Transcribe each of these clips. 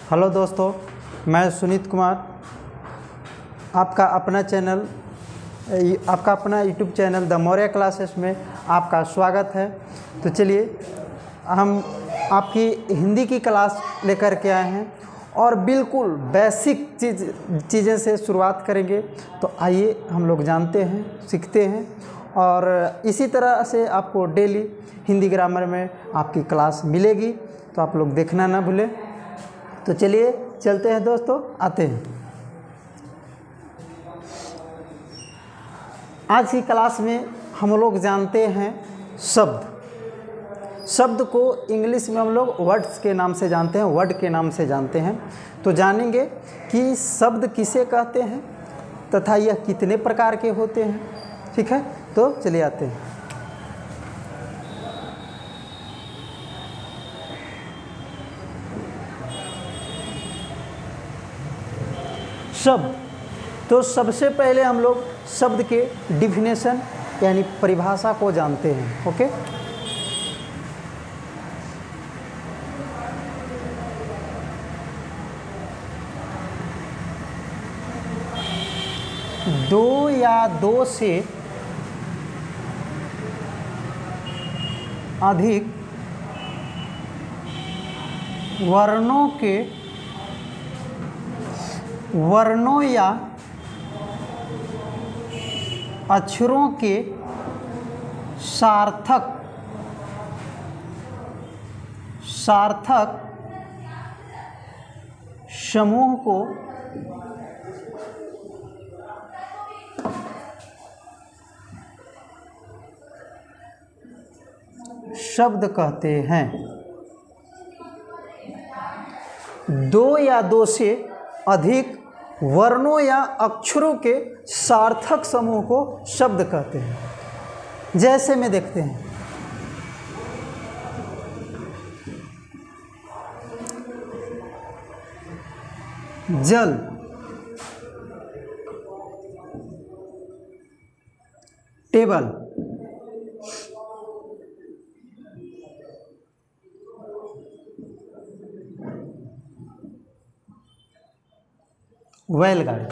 Hello दोस्तों, मैं सुनीत कुमार, आपका अपना YouTube channel the Maurya classes में आपका स्वागत है। तो चलिए हम आपकी हिंदी की क्लास लेकर के आए हैं और बिल्कुल बेसिक चीज़ें से शुरुआत करेंगे। तो आइए हम लोग जानते हैं, सीखते हैं और इसी तरह से आपको डेली हिंदी ग्रामर में आपकी क्लास मिलेगी, तो आप लोग देखना ना भूलें। तो चलिए चलते हैं दोस्तों, आते हैं। आज की क्लास में हम लोग जानते हैं शब्द को इंग्लिश में हम लोग वर्ड्स के नाम से जानते हैं, वर्ड के नाम से जानते हैं। तो जानेंगे कि शब्द किसे कहते हैं तथा यह कितने प्रकार के होते हैं। ठीक है, तो चलिए आते हैं। शब्द, तो सबसे पहले हम लोग शब्द के डिफिनेशन यानी परिभाषा को जानते हैं। ओके, दो या दो से अधिक वर्णों या अक्षरों के सार्थक समूह को शब्द कहते हैं। दो या दो से अधिक वर्णों या अक्षरों के सार्थक समूह को शब्द कहते हैं। जैसे में देखते हैं, जल, टेबल, बैलगाड़ी।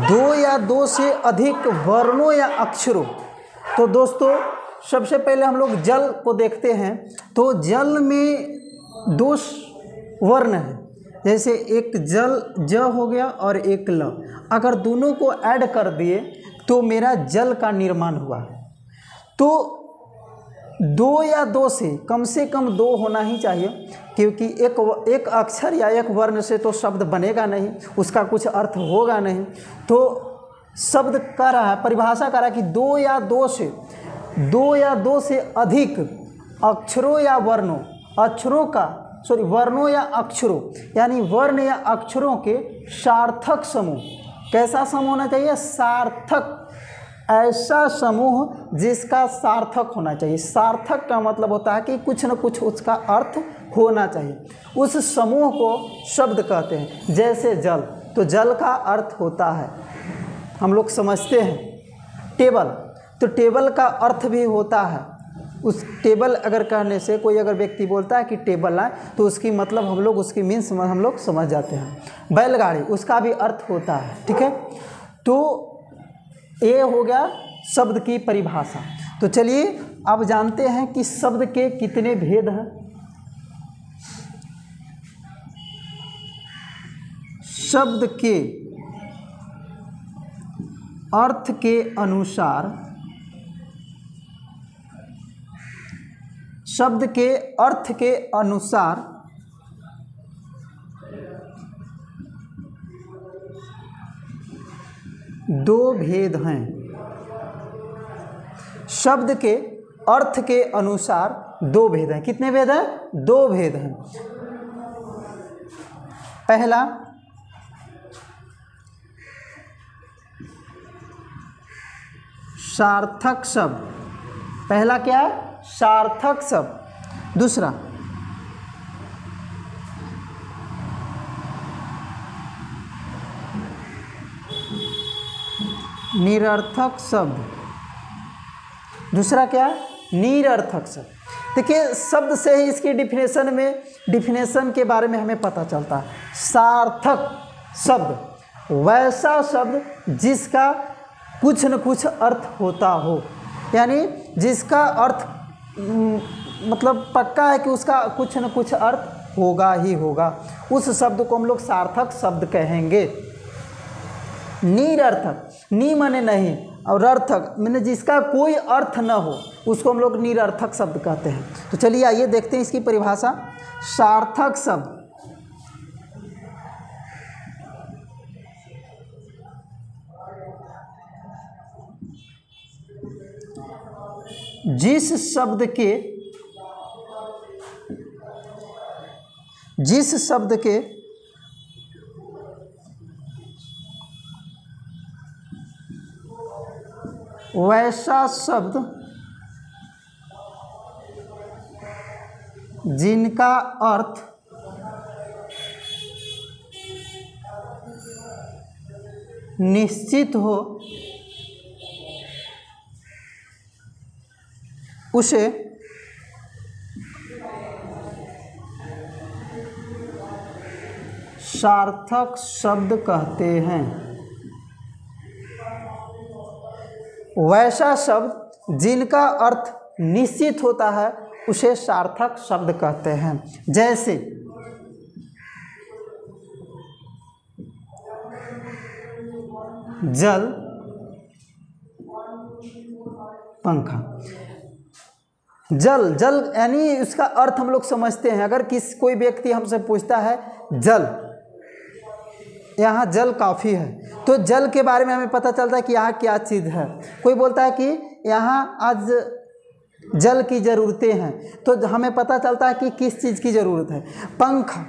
दो या दो से अधिक वर्णों या अक्षरों। तो दोस्तों सबसे पहले हम लोग जल को देखते हैं। तो जल में दो वर्ण हैं, जैसे एक जल ज हो गया और एक ल। अगर दोनों को ऐड कर दिए तो मेरा जल का निर्माण हुआ। तो दो या दो से कम दो होना ही चाहिए, क्योंकि एक अक्षर या एक वर्ण से तो शब्द बनेगा नहीं, उसका कुछ अर्थ होगा नहीं। तो शब्द कह रहा है, परिभाषा कर रहा है कि दो या दो से अधिक अक्षरों या वर्णों या अक्षरों यानी वर्ण या अक्षरों के सार्थक समूह। कैसा समूह होना चाहिए? सार्थक, ऐसा समूह जिसका सार्थक होना चाहिए। सार्थक का मतलब होता है कि कुछ न कुछ उसका अर्थ होना चाहिए। उस समूह को शब्द कहते हैं। जैसे जल, तो जल का अर्थ होता है, हम लोग समझते हैं, टेबल। तो टेबल का अर्थ भी होता है। उस टेबल अगर कहने से कोई अगर व्यक्ति बोलता है कि टेबल लाए, तो उसकी मतलब हम लोग उसकी मीन्स हम लोग समझ जाते हैं। बैलगाड़ी, उसका भी अर्थ होता है। ठीक है, तो ये हो गया शब्द की परिभाषा। तो चलिए अब जानते हैं कि शब्द के कितने भेद हैं। शब्द के अर्थ के अनुसार दो भेद हैं। शब्द के अर्थ के अनुसार दो भेद हैं। कितने भेद हैं? दो भेद हैं। पहला, सार्थक शब्द। पहला क्या है? सार्थक शब्द। दूसरा, निरर्थक शब्द। दूसरा क्या है? निरर्थक शब्द। देखिए शब्द से ही इसकी डिफिनेशन के बारे में हमें पता चलता है। सार्थक शब्द वैसा शब्द जिसका कुछ न कुछ अर्थ होता हो, यानी जिसका अर्थ मतलब पक्का है कि उसका कुछ न कुछ अर्थ होगा ही होगा, उस शब्द को हम लोग सार्थक शब्द कहेंगे। निरर्थक, नी माने नहीं और अर्थक माने जिसका कोई अर्थ न हो, उसको हम लोग निरर्थक शब्द कहते हैं। तो चलिए आइए देखते हैं इसकी परिभाषा। सार्थक शब्द जिस शब्द के वैसा शब्द जिनका अर्थ निश्चित हो उसे सार्थक शब्द कहते हैं। वैसा शब्द जिनका अर्थ निश्चित होता है उसे सार्थक शब्द कहते हैं। जैसे जल, पंखा। जल यानी उसका अर्थ हम लोग समझते हैं। अगर कोई व्यक्ति हमसे पूछता है जल, यहाँ जल काफ़ी है, तो जल के बारे में हमें पता चलता है कि यहाँ क्या चीज़ है। कोई बोलता है कि यहाँ आज जल की ज़रूरतें हैं, तो हमें पता चलता है कि किस चीज़ की ज़रूरत है। पंखा,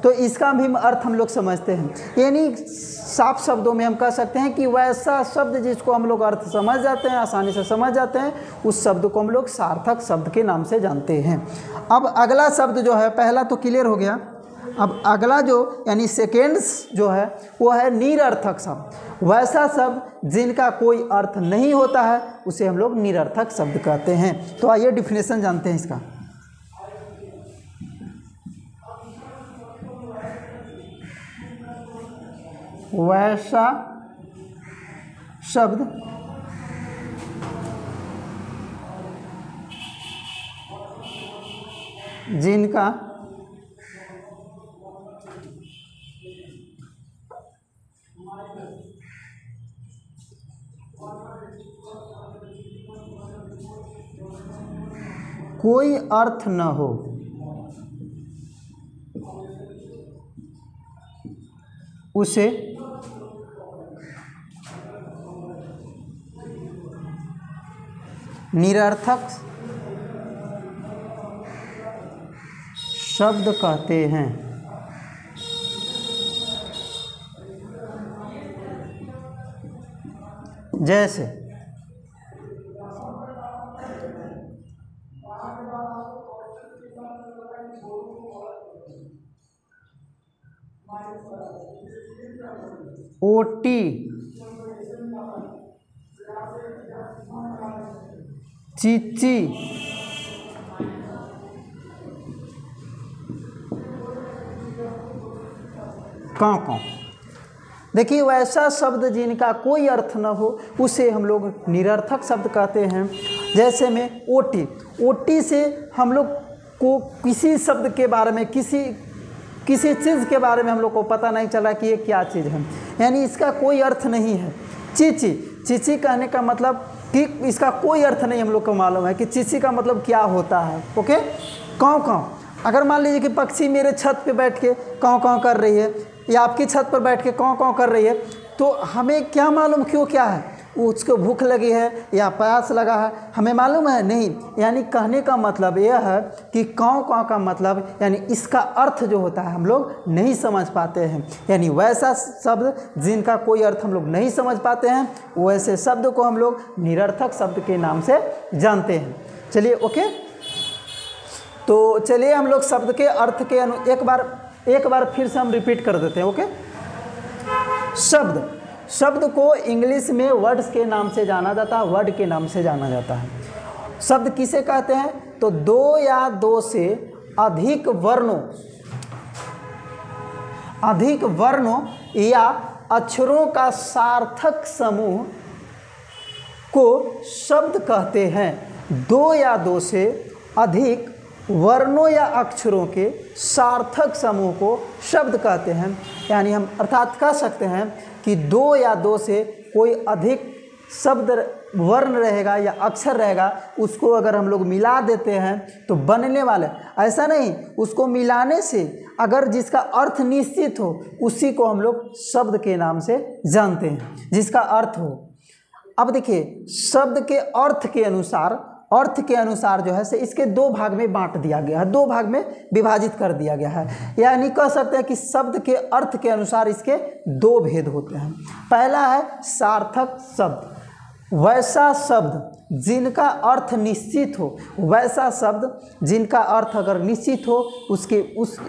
तो इसका भी अर्थ हम लोग समझते हैं। यानी साफ शब्दों में हम कह सकते हैं कि वैसा शब्द जिसको हम लोग अर्थ समझ जाते हैं, आसानी से समझ जाते हैं, उस शब्द को हम लोग सार्थक शब्द के नाम से जानते हैं। अब अगला शब्द जो है, पहला तो क्लियर हो गया, अब अगला जो यानी सेकेंड्स जो है वो है निरर्थक शब्द। वैसा शब्द जिनका कोई अर्थ नहीं होता है उसे हम लोग निरर्थक शब्द कहते हैं। तो आइए डिफिनेशन जानते हैं इसका। वैसा शब्द जिनका कोई अर्थ न हो उसे निरर्थक शब्द कहते हैं। जैसे ओटी, चीची, कांकों। देखिए वैसा शब्द जिनका कोई अर्थ न हो उसे हम लोग निरर्थक शब्द कहते हैं। जैसे में ओटी, ओटी से हम लोग को किसी शब्द के बारे में किसी चीज़ के बारे में हम लोग को पता नहीं चला कि ये क्या चीज़ है, यानी इसका कोई अर्थ नहीं है। चीची, चीची कहने का मतलब कि इसका कोई अर्थ नहीं हम लोग को मालूम है कि चीची का मतलब क्या होता है। ओके। काँव काँव, अगर मान लीजिए कि पक्षी मेरे छत पे बैठ के काँव काँव कर रही है या आपकी छत पर बैठ के काँव काँव कर रही है, तो हमें क्या मालूम क्यों क्या है, उसको भूख लगी है या प्यास लगा है, हमें मालूम है नहीं। यानी कहने का मतलब यह है कि काँव काँव का मतलब यानी इसका अर्थ जो होता है हम लोग नहीं समझ पाते हैं। यानी वैसा शब्द जिनका कोई अर्थ हम लोग नहीं समझ पाते हैं, वैसे शब्द को हम लोग निरर्थक शब्द के नाम से जानते हैं। चलिए ओके, तो चलिए हम लोग शब्द के अर्थ के एक बार फिर से हम रिपीट कर देते हैं। ओके। शब्द को इंग्लिश में वर्ड्स के नाम से जाना जाता है, वर्ड के नाम से जाना जाता है। शब्द किसे कहते हैं, तो दो या दो से अधिक वर्णों या अक्षरों का सार्थक समूह को शब्द कहते हैं। दो या दो से अधिक वर्णों या अक्षरों के सार्थक समूह को शब्द कहते हैं। यानी हम अर्थात कह सकते हैं कि दो या दो से कोई अधिक शब्द वर्ण रहेगा या अक्षर रहेगा, उसको अगर हम लोग मिला देते हैं तो बनने वाले, ऐसा नहीं, उसको मिलाने से अगर जिसका अर्थ निश्चित हो उसी को हम लोग शब्द के नाम से जानते हैं, जिसका अर्थ हो। अब देखिए, शब्द के अर्थ के अनुसार जो है से इसके दो भाग में बांट दिया गया है, दो भाग में विभाजित कर दिया गया है। यानी कह सकते हैं कि शब्द के अर्थ के अनुसार इसके दो भेद होते हैं। पहला है सार्थक शब्द, वैसा शब्द जिनका अर्थ निश्चित हो, वैसा शब्द जिनका अर्थ अगर निश्चित हो,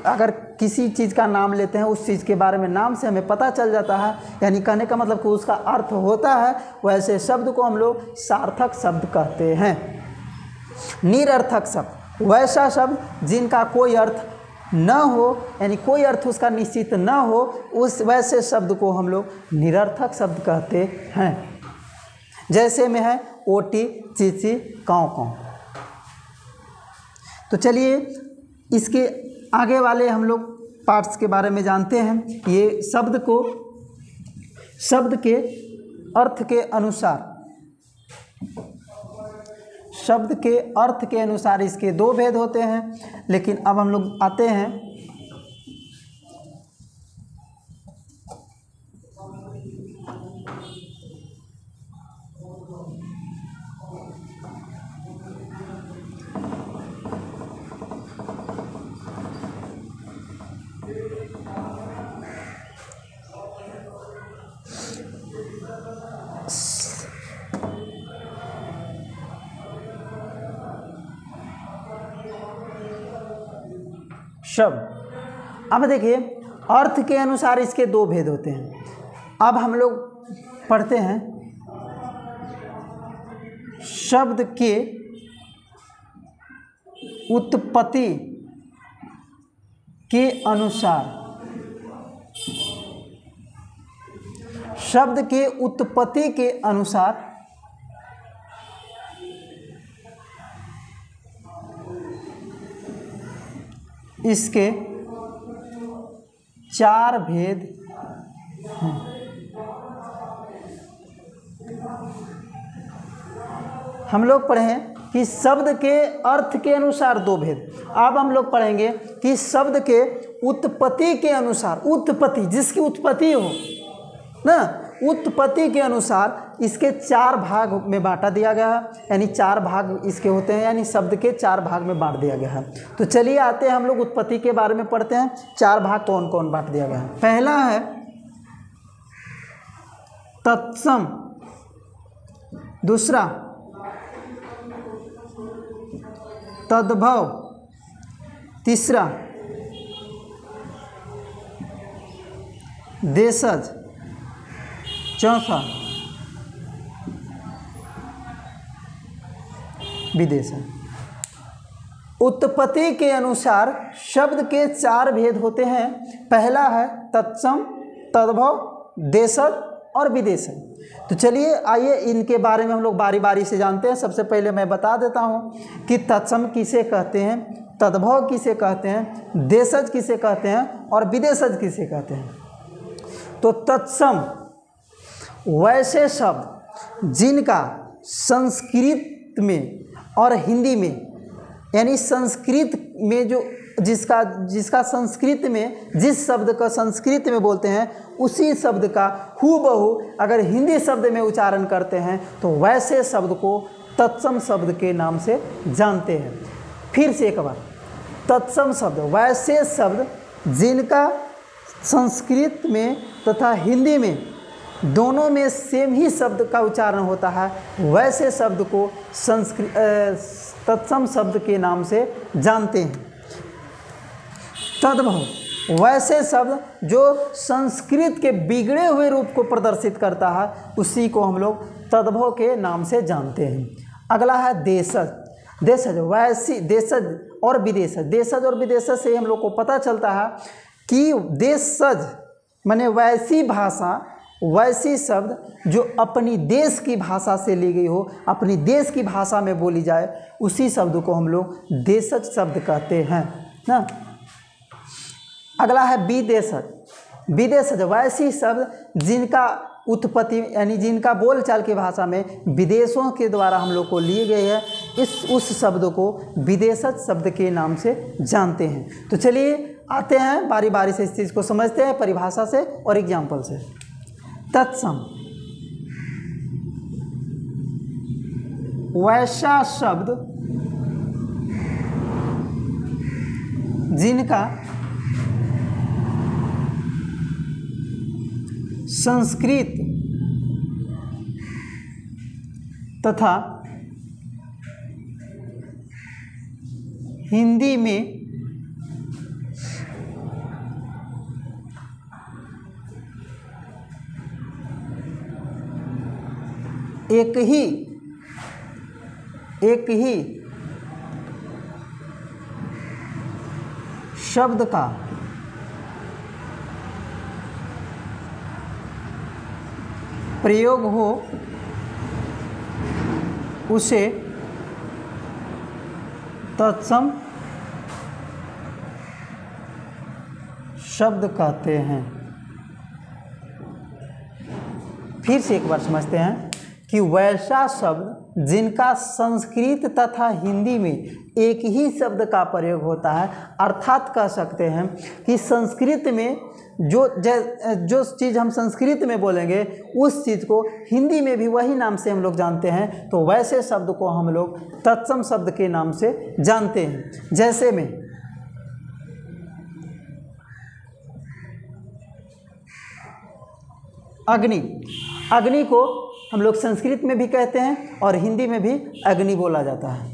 अगर किसी चीज़ का नाम लेते हैं, उस चीज़ के बारे में नाम से हमें पता चल जाता है, यानी कहने का मतलब कि उसका अर्थ होता है, वैसे शब्द को हम लोग सार्थक शब्द कहते हैं। निरर्थक शब्द, वैसा शब्द जिनका कोई अर्थ न हो, यानी कोई अर्थ उसका निश्चित न हो, उस वैसे शब्द को हम लोग निरर्थक शब्द कहते हैं। जैसे में है ओटी, चीची, काँव काँव। तो चलिए इसके आगे वाले हम लोग पार्ट्स के बारे में जानते हैं। ये शब्द के अर्थ के अनुसार इसके दो भेद होते हैं। लेकिन अब हम लोग आते हैं शब्द। अब देखिए, अर्थ के अनुसार इसके दो भेद होते हैं। अब हम लोग पढ़ते हैं शब्द के उत्पत्ति के अनुसार, शब्द के उत्पत्ति के अनुसार इसके चार भेद हैं। हम लोग पढ़ें कि शब्द के अर्थ के अनुसार दो भेद। अब हम लोग पढ़ेंगे कि शब्द के उत्पत्ति के अनुसार, उत्पत्ति जिसकी उत्पत्ति हो ना, उत्पत्ति के अनुसार इसके चार भाग में बांटा दिया गया है। यानी चार भाग इसके होते हैं, यानी शब्द के चार भाग में बांट दिया गया है। तो चलिए आते हैं, हम लोग उत्पत्ति के बारे में पढ़ते हैं। चार भाग कौन कौन बांट दिया गया है। पहला है तत्सम, दूसरा तद्भव, तीसरा देशज, चौथा विदेशज। उत्पत्ति के अनुसार शब्द के चार भेद होते हैं। पहला है तत्सम, तद्भव, देशज और विदेशज। तो चलिए आइए इनके बारे में हम लोग बारी बारी से जानते हैं। सबसे पहले मैं बता देता हूँ कि तत्सम किसे कहते हैं, तद्भव किसे कहते हैं, देशज किसे कहते हैं और विदेशज किसे कहते हैं। तो तत्सम वैसे शब्द जिनका संस्कृत में और हिंदी में, यानी संस्कृत में जो जिसका संस्कृत में जिस शब्द का संस्कृत में बोलते हैं उसी शब्द का हूबहू अगर हिंदी शब्द में उच्चारण करते हैं तो वैसे शब्द को तत्सम शब्द के नाम से जानते हैं। फिर से एक बार, तत्सम शब्द वैसे शब्द जिनका संस्कृत में तथा हिंदी में दोनों में सेम ही शब्द का उच्चारण होता है, वैसे शब्द को तत्सम शब्द के नाम से जानते हैं। तद्भव वैसे शब्द जो संस्कृत के बिगड़े हुए रूप को प्रदर्शित करता है, उसी को हम लोग तद्भव के नाम से जानते हैं। अगला है देशज। देशज वैसी, देशज और विदेशज, देशज और विदेशज से हम लोग को पता चलता है कि देशज माने वैसी भाषा, वैसी शब्द जो अपनी देश की भाषा से ली गई हो, अपनी देश की भाषा में बोली जाए, उसी शब्द को हम लोग देशज शब्द कहते हैं ना। अगला है विदेशज। विदेशज वैसी शब्द जिनका उत्पत्ति यानी जिनका बोलचाल की भाषा में विदेशों के द्वारा हम लोग को लिए गए हैं, उस शब्द को विदेशज शब्द के नाम से जानते हैं। तो चलिए आते हैं बारी बारी से इस चीज़ को समझते हैं परिभाषा से और एग्जाम्पल से। तत्सम वैसा शब्द जिनका संस्कृत तथा हिंदी में एक ही शब्द का प्रयोग हो उसे तत्सम शब्द कहते हैं। फिर से एक बार समझते हैं कि वैसा शब्द जिनका संस्कृत तथा हिंदी में एक ही शब्द का प्रयोग होता है, अर्थात कह सकते हैं कि संस्कृत में जो चीज़ हम संस्कृत में बोलेंगे उस चीज़ को हिंदी में भी वही नाम से हम लोग जानते हैं, तो वैसे शब्द को हम लोग तत्सम शब्द के नाम से जानते हैं। जैसे में अग्नि, अग्नि को हम लोग संस्कृत में भी कहते हैं और हिंदी में भी अग्नि बोला जाता है।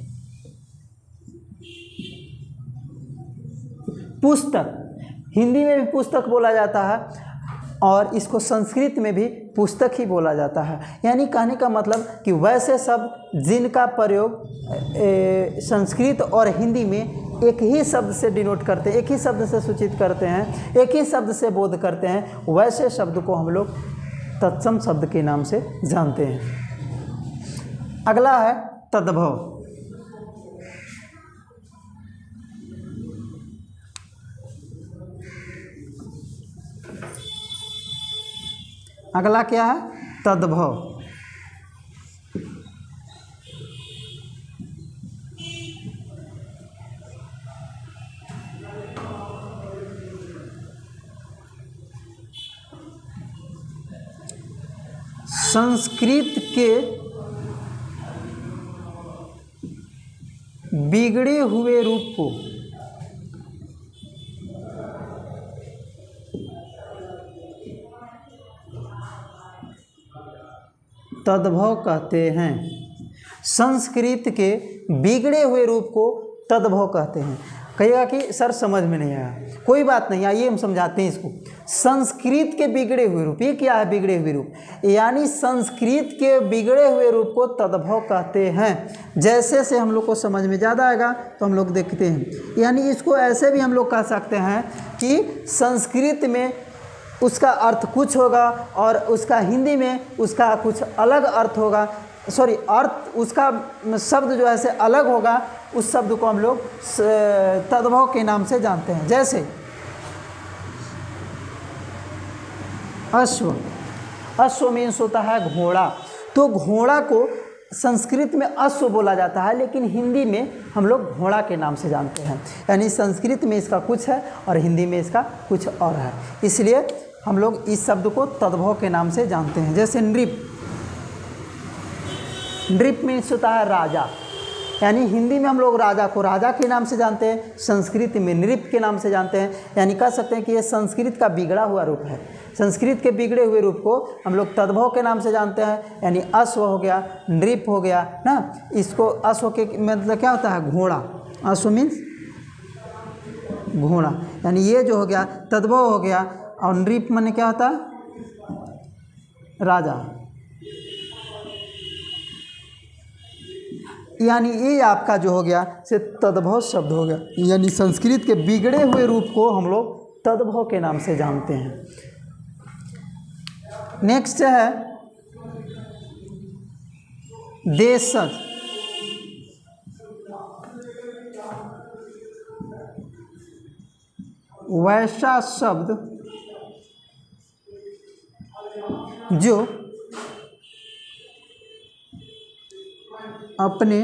पुस्तक, हिंदी में भी पुस्तक बोला जाता है और इसको संस्कृत में भी पुस्तक ही बोला जाता है। यानी कहने का मतलब कि वैसे शब्द जिनका प्रयोग संस्कृत और हिंदी में एक ही शब्द से डिनोट करते हैं, एक ही शब्द से सूचित करते हैं, एक ही शब्द से बोध करते हैं, वैसे शब्द को हम लोग तत्सम शब्द के नाम से जानते हैं। अगला है तद्भव। अगला क्या है? तद्भव। संस्कृत के बिगड़े हुए रूप को तद्भव कहते हैं। संस्कृत के बिगड़े हुए रूप को तद्भव कहते हैं। कहिएगा कि सर समझ में नहीं आया, कोई बात नहीं, आइए हम समझाते हैं इसको। संस्कृत के बिगड़े हुए रूप, ये क्या है बिगड़े हुए रूप? यानी संस्कृत के बिगड़े हुए रूप को तद्भव कहते हैं। जैसे से हम लोग को समझ में ज़्यादा आएगा तो हम लोग देखते हैं। यानी इसको ऐसे भी हम लोग कह सकते हैं कि संस्कृत में उसका अर्थ कुछ होगा और उसका हिंदी में उसका कुछ अलग अर्थ होगा, सॉरी अर्थ उसका शब्द जो है से अलग होगा, उस शब्द को हम लोग तद्भव के नाम से जानते हैं। जैसे अश्व, अश्व मीन्स होता है घोड़ा, तो घोड़ा को संस्कृत में अश्व बोला जाता है, लेकिन हिंदी में हम लोग घोड़ा के नाम से जानते हैं। यानी संस्कृत में इसका कुछ है और हिंदी में इसका कुछ और है, इसलिए हम लोग इस शब्द को तद्भव के नाम से जानते हैं। जैसे नृप, नृप मीन्स होता है राजा, यानी हिंदी में हम लोग राजा को राजा के नाम से जानते हैं, संस्कृत में नृप के नाम से जानते हैं। यानी कह सकते हैं कि ये संस्कृत का बिगड़ा हुआ रूप है। संस्कृत के बिगड़े हुए रूप को हम लोग तद्भव के नाम से जानते हैं। यानी अश्व हो गया, नृप हो गया ना, इसको अश्व के मतलब क्या होता है? घोड़ा। अश्व मीन्स घोड़ा, यानी ये जो हो गया तद्भव हो गया। और नृप माने क्या होता है? राजा। यानी ये आपका जो हो गया से तद्भव शब्द हो गया, यानी संस्कृत के बिगड़े हुए रूप को हम लोग तद्भव के नाम से जानते हैं। नेक्स्ट है देशज। वैसा शब्द जो अपने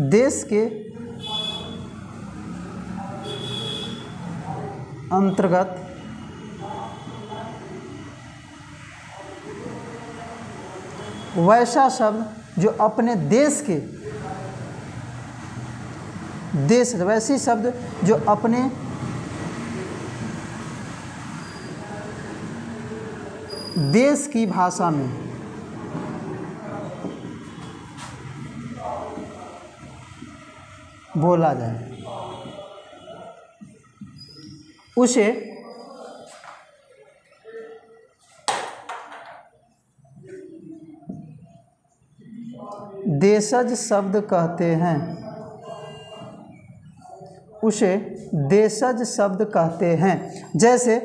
देश के अंतर्गत वैसा शब्द जो अपने देश के वैसी शब्द जो अपने देश की भाषा में बोला जाए उसे देशज शब्द कहते हैं। उसे देशज शब्द कहते हैं। जैसे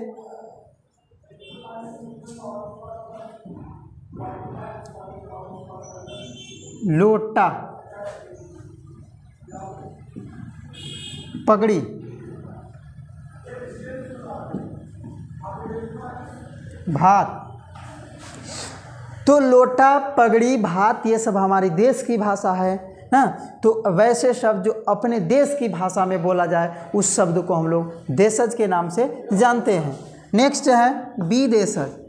लोटा, पगड़ी, भात। तो लोटा, पगड़ी, भात ये सब हमारे देश की भाषा है ना। तो वैसे शब्द जो अपने देश की भाषा में बोला जाए उस शब्द को हम लोग देशज के नाम से जानते हैं। नेक्स्ट है विदेशज।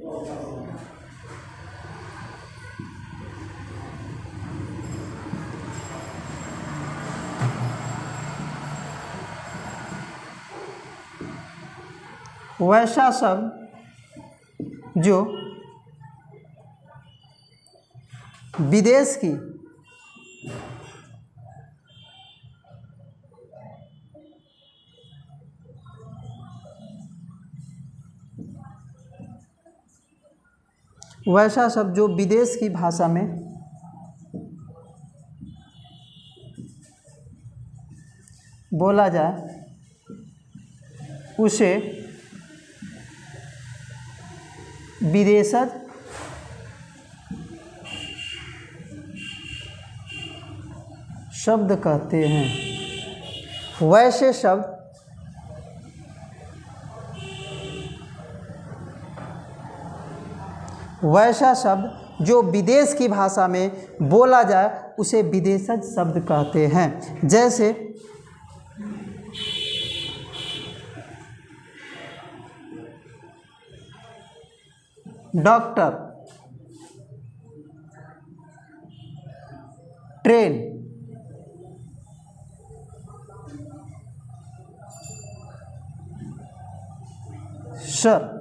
वैसा शब्द जो विदेश की वैसा शब्द जो विदेश की भाषा में बोला जाए उसे विदेशज शब्द कहते हैं। वैसे शब्द वैसा शब्द जो विदेश की भाषा में बोला जाए उसे विदेशज शब्द कहते हैं। जैसे डॉक्टर, ट्रेन, सर,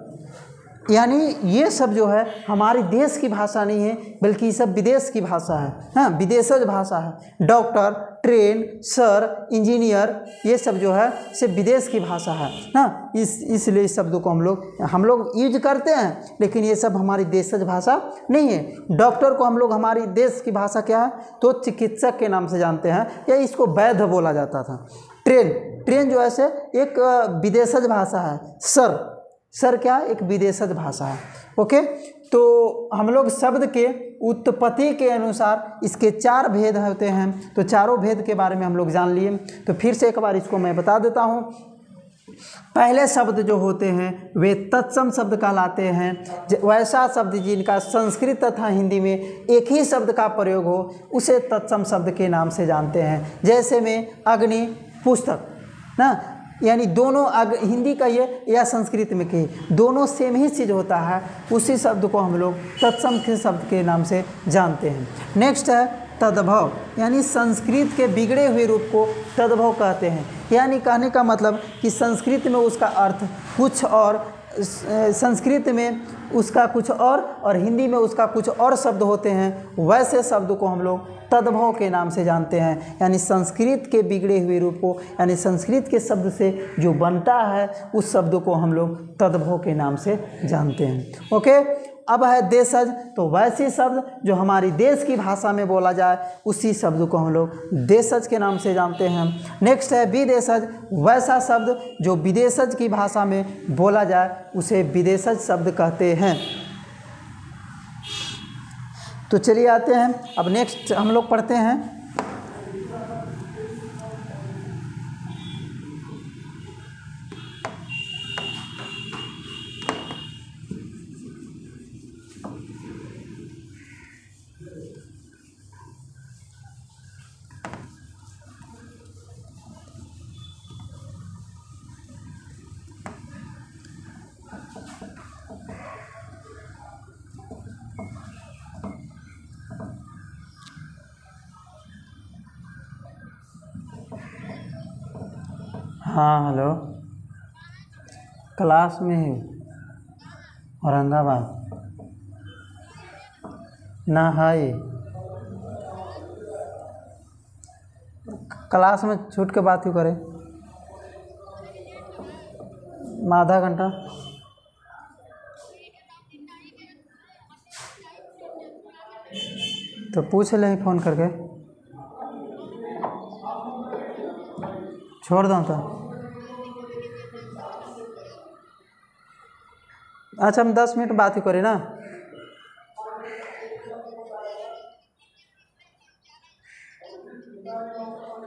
यानी ये सब जो है हमारे देश की भाषा नहीं है बल्कि ये सब विदेश की भाषा है। हाँ, विदेशज भाषा है। डॉक्टर, ट्रेन, सर, इंजीनियर ये सब जो है सिर्फ विदेश की भाषा है ना। इसलिए इस शब्दों को हम लोग यूज करते हैं, लेकिन ये सब हमारी देशज भाषा नहीं है। डॉक्टर को हम लोग हमारी देश की भाषा क्या है तो चिकित्सक के नाम से जानते हैं, या इसको वैद्य बोला जाता था। ट्रेन जो है एक विदेशज भाषा है। सर क्या एक विदेशज भाषा है। ओके, तो हम लोग शब्द के उत्पत्ति के अनुसार इसके 4 भेद होते हैं। तो चारों भेद के बारे में हम लोग जान लिए। तो फिर से एक बार इसको मैं बता देता हूँ। पहले शब्द जो होते हैं वे तत्सम शब्द कहलाते हैं। वैसा शब्द जिनका संस्कृत तथा हिंदी में एक ही शब्द का प्रयोग हो उसे तत्सम शब्द के नाम से जानते हैं। जैसे में अग्नि, पुस्तक ना, यानी दोनों हिंदी कहिए या संस्कृत में कहिए दोनों सेम ही चीज़ होता है। उसी शब्द को हम लोग तत्सम के शब्द के नाम से जानते हैं। नेक्स्ट है तद्भव, यानी संस्कृत के बिगड़े हुए रूप को तद्भव कहते हैं। यानी कहने का मतलब कि संस्कृत में उसका अर्थ कुछ और संस्कृत में उसका कुछ और हिंदी में उसका कुछ और शब्द होते हैं, वैसे शब्द को हम लोग तद्भव के नाम से जानते हैं। यानी संस्कृत के बिगड़े हुए रूप को, यानी संस्कृत के शब्द से जो बनता है उस शब्द को हम लोग तद्भव के नाम से जानते हैं। ओके, अब है देशज। तो वैसे शब्द जो हमारी देश की भाषा में बोला जाए उसी शब्द को हम लोग देशज के नाम से जानते हैं। नेक्स्ट है विदेशज। वैसा शब्द जो विदेशज की भाषा में बोला जाए उसे विदेशज शब्द कहते हैं। तो चलिए आते हैं, अब नेक्स्ट हम लोग पढ़ते हैं हाँ हेलो, क्लास में ही औरंगाबाद ना है, क्लास में छूट के बात ही करे आधा घंटा। तो पूछ ले फ़ोन करके, छोड़ दो तो। अच्छा हम 10 मिनट बात ही करें ना।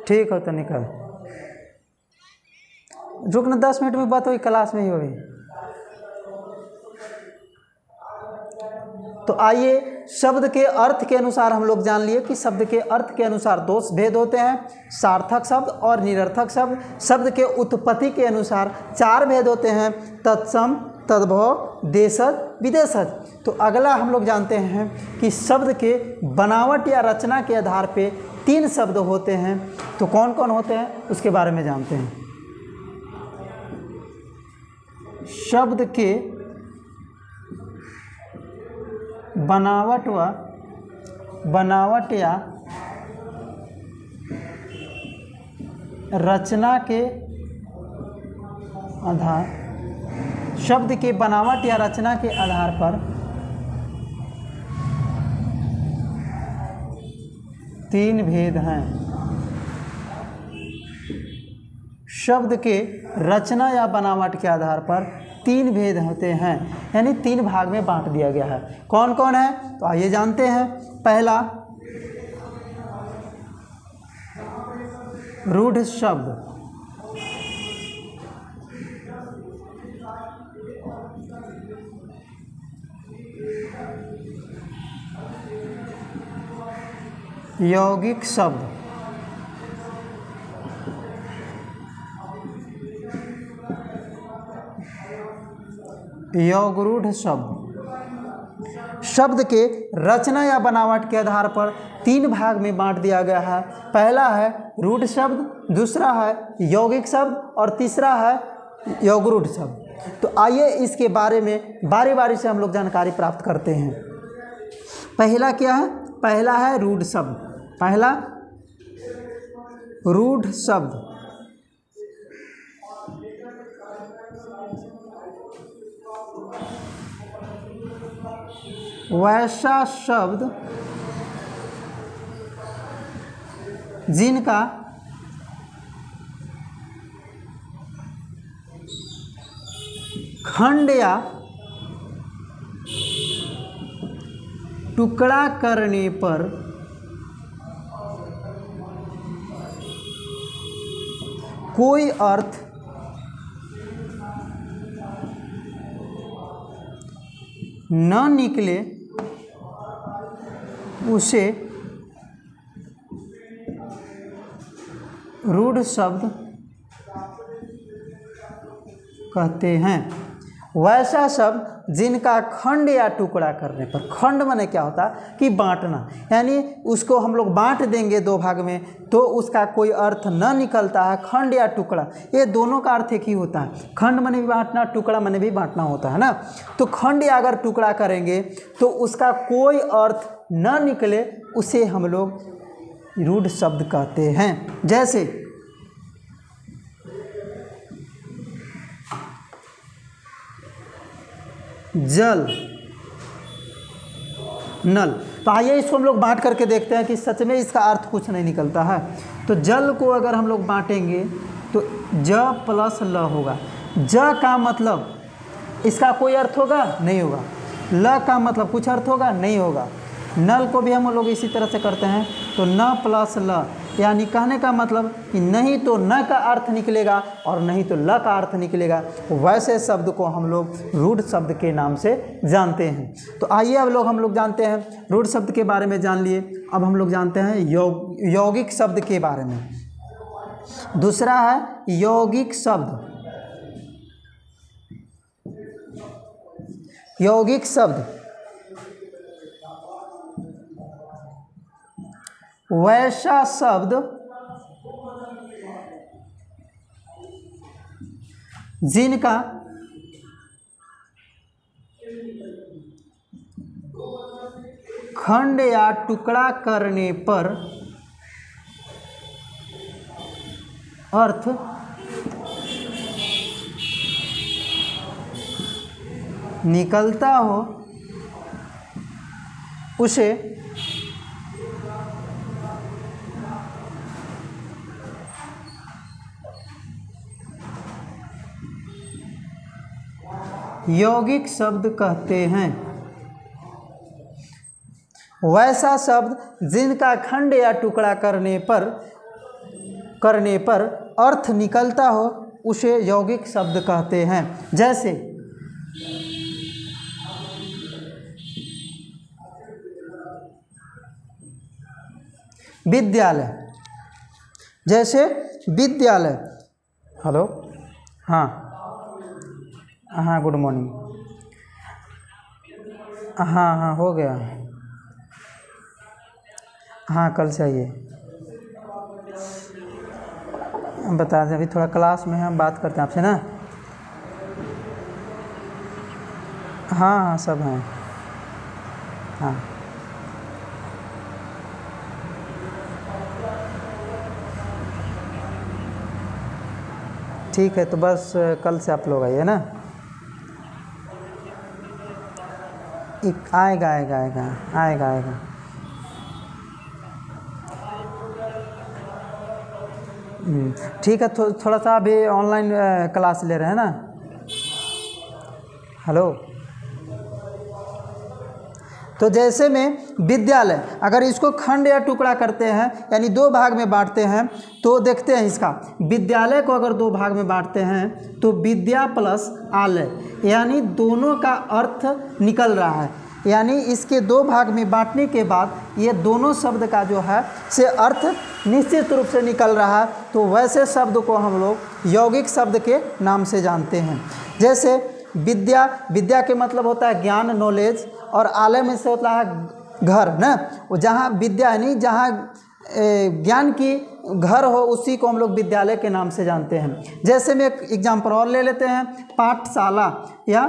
ठीक हो तो निकल, रुकना 10 मिनट में बात हुई, क्लास में ही होगी। तो आइए शब्द के अर्थ के अनुसार हम लोग जान लिए कि शब्द के अर्थ के अनुसार 2 भेद होते हैं, सार्थक शब्द और निरर्थक शब्द। शब्द के उत्पत्ति के अनुसार 4 भेद होते हैं, तत्सम, तद्भव, देशज, विदेशज। तो अगला हम लोग जानते हैं कि शब्द के बनावट या रचना के आधार पे 3 शब्द होते हैं। तो कौन कौन होते हैं उसके बारे में जानते हैं। शब्द के बनावट या रचना के आधार, शब्द के बनावट या रचना के आधार पर 3 भेद हैं। शब्द के रचना या बनावट के आधार पर 3 भेद होते हैं, यानी 3 भाग में बांट दिया गया है। कौन कौन है तो आइए जानते हैं। पहला रूढ़ शब्द। यौगिक शब्द। यौगरूढ़ शब्द। शब्द के रचना या बनावट के आधार पर 3 भाग में बांट दिया गया है। पहला है रूढ़ शब्द, दूसरा है यौगिक शब्द और तीसरा है यौगरूढ़ शब्द। तो आइए इसके बारे में बारी बारी से हम लोग जानकारी प्राप्त करते हैं। पहला क्या है, पहला है रूढ़ शब्द। पहला रूढ़ शब्द। वैसा शब्द जिनका खंड या टुकड़ा करने पर कोई अर्थ न निकले उसे रूढ़ शब्द कहते हैं। वैसा शब्द जिनका खंड या टुकड़ा करने पर, खंड माने क्या होता है कि बांटना, यानी उसको हम लोग बांट देंगे दो भाग में तो उसका कोई अर्थ न निकलता है। खंड या टुकड़ा ये दोनों का अर्थ एक ही होता है, खंड माने भी बांटना, टुकड़ा माने भी बांटना होता है ना। तो खंड या अगर टुकड़ा करेंगे तो उसका कोई अर्थ न निकले उसे हम लोग रूढ़ शब्द कहते हैं। जैसे जल, नल। तो आइए इसको हम लोग बांट करके देखते हैं कि सच में इसका अर्थ कुछ नहीं निकलता है। तो जल को अगर हम लोग बांटेंगे तो ज प्लस ल होगा। ज का मतलब इसका कोई अर्थ होगा नहीं होगा, ल का मतलब कुछ अर्थ होगा नहीं होगा। नल को भी हम लोग इसी तरह से करते हैं, तो न प्लस ल, यानी कहने का मतलब कि नहीं तो न का अर्थ निकलेगा और नहीं तो ल का अर्थ निकलेगा। वैसे शब्द को हम लोग रूढ़ शब्द के नाम से जानते हैं। तो आइए अब हम लोग जानते हैं, रूढ़ शब्द के बारे में जान लिए, अब हम लोग जानते हैं यौगिक शब्द के बारे में। दूसरा है यौगिक शब्द। यौगिक शब्द वैसा शब्द जिनका खंड या टुकड़ा करने पर अर्थ निकलता हो उसे यौगिक शब्द कहते हैं। वैसा शब्द जिनका खंड या टुकड़ा करने पर अर्थ निकलता हो उसे यौगिक शब्द कहते हैं। जैसे विद्यालय, जैसे विद्यालय। हेलो, हाँ हाँ, गुड मॉर्निंग। हाँ हाँ हो गया, हाँ कल से आइए। हम बता दें अभी थोड़ा क्लास में हम बात करते हैं आपसे ना। हाँ हाँ सब हैं, हाँ ठीक है। तो बस कल से आप लोग आइए ना। आएगा आएगा आएगा आएगा आएगा। ठीक है, थोड़ा सा अभी ऑनलाइन क्लास ले रहे हैं ना। हेलो, तो जैसे में विद्यालय, अगर इसको खंड या टुकड़ा करते हैं यानी दो भाग में बांटते हैं तो देखते हैं इसका, विद्यालय को अगर दो भाग में बांटते हैं तो विद्या प्लस आलय, यानी दोनों का अर्थ निकल रहा है। यानी इसके दो भाग में बांटने के बाद ये दोनों शब्द का जो है से अर्थ निश्चित रूप से निकल रहा है। तो वैसे शब्द को हम लोग यौगिक शब्द के नाम से जानते हैं। जैसे विद्या, विद्या के मतलब होता है ज्ञान, नॉलेज, और आलय में से होता है घर ना। वो जहाँ विद्या यानी जहाँ ज्ञान की घर हो उसी को हम लोग विद्यालय के नाम से जानते हैं। जैसे में एक एग्जाम्पल और ले लेते हैं, पाठशाला या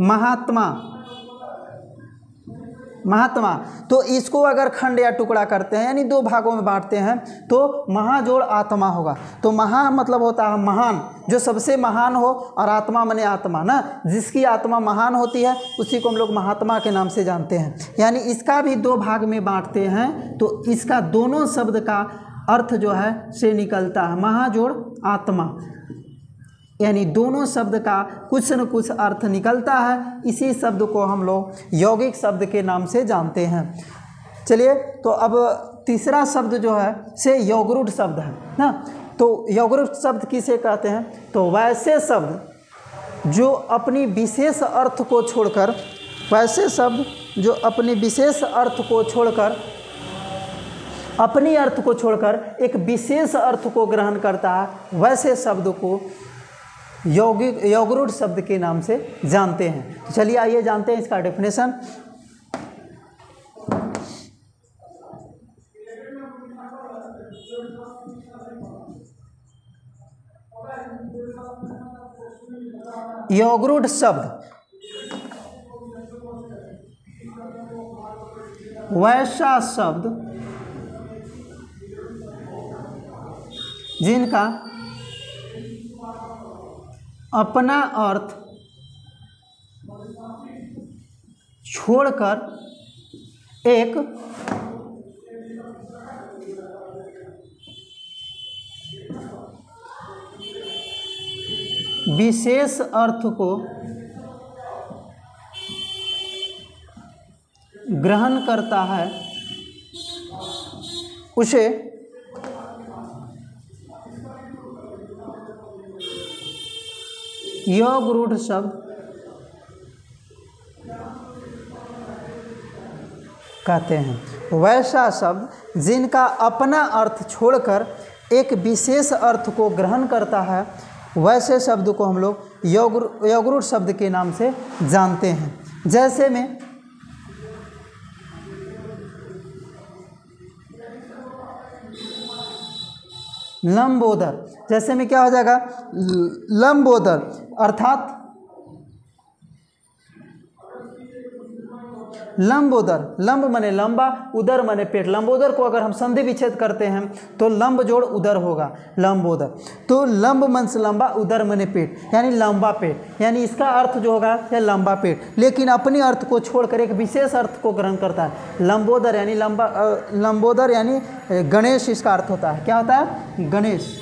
महात्मा। तो इसको अगर खंड या टुकड़ा करते हैं यानी दो भागों में बांटते हैं तो महा जोड़ आत्मा होगा। तो महा मतलब होता है महान, जो सबसे महान हो, और आत्मा माने आत्मा ना, जिसकी आत्मा महान होती है उसी को हम लोग महात्मा के नाम से जानते हैं। यानी इसका भी दो भाग में बांटते हैं तो इसका दोनों शब्द का अर्थ जो है से निकलता है महा जोड़ आत्मा, यानी दोनों शब्द का कुछ न कुछ अर्थ निकलता है। इसी शब्द को हम लोग यौगिक शब्द के नाम से जानते हैं। चलिए, तो अब तीसरा शब्द जो है से यौगरूढ़ शब्द है ना। तो यौगरूढ़ शब्द किसे कहते हैं? तो वैसे शब्द जो अपनी विशेष अर्थ को छोड़कर, वैसे शब्द जो अपनी विशेष अर्थ को छोड़कर, अपनी अर्थ को छोड़कर एक विशेष अर्थ को ग्रहण करता है, वैसे शब्द को योगरूट शब्द के नाम से जानते हैं। तो चलिए आइए जानते हैं इसका डेफिनेशन। योगरूट शब्द वैसा शब्द जिनका अपना अर्थ छोड़कर एक विशेष अर्थ को ग्रहण करता है, उसे योगरूट शब्द कहते हैं। वैसा शब्द जिनका अपना अर्थ छोड़कर एक विशेष अर्थ को ग्रहण करता है, वैसे शब्द को हम लोग योगरूट शब्द के नाम से जानते हैं। जैसे में लंबोदर, जैसे में क्या हो जाएगा, लंबोदर अर्थात लंबोदर, लंब माने लंबा, उदर माने पेट। लंबोदर को अगर हम संधि विच्छेद करते हैं तो लंब जोड़ उदर होगा, लंबोदर। तो लंब मन से लंबा, उदर माने पेट, यानी लंबा पेट, यानी इसका अर्थ जो होगा यह लंबा पेट, लेकिन अपने अर्थ को छोड़कर एक विशेष अर्थ को ग्रहण करता है। लंबोदर यानी लंबा, लंबोदर यानी गणेश इसका अर्थ होता है। क्या होता है? गणेश,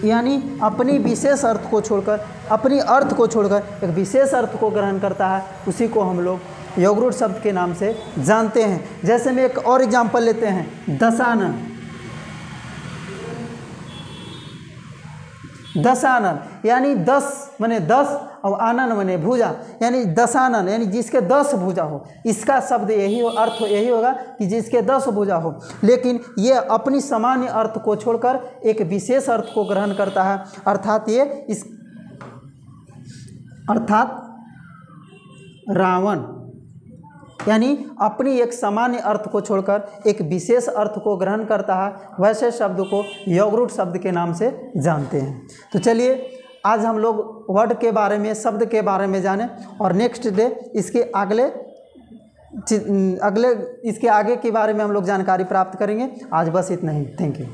यानी अपनी विशेष अर्थ को छोड़कर, अपनी अर्थ को छोड़कर एक विशेष अर्थ को ग्रहण करता है, उसी को हम लोग योगरूट शब्द के नाम से जानते हैं। जैसे में एक और एग्जांपल लेते हैं, दशानन। दशानन यानी 10 माने 10 और आनन माने भुजा, यानी दशानन यानी जिसके 10 भुजा हो। इसका शब्द यही अर्थ यही होगा कि जिसके 10 भुजा हो, लेकिन ये अपनी सामान्य अर्थ को छोड़कर एक विशेष अर्थ को ग्रहण करता है, अर्थात रावण, यानी अपनी एक सामान्य अर्थ को छोड़कर एक विशेष अर्थ को ग्रहण करता है, वैसे शब्द को योगरूट शब्द के नाम से जानते हैं। तो चलिए आज हम लोग वर्ड के बारे में, शब्द के बारे में जाने, और नेक्स्ट डे इसके इसके आगे के बारे में हम लोग जानकारी प्राप्त करेंगे। आज बस इतना ही। Thank you.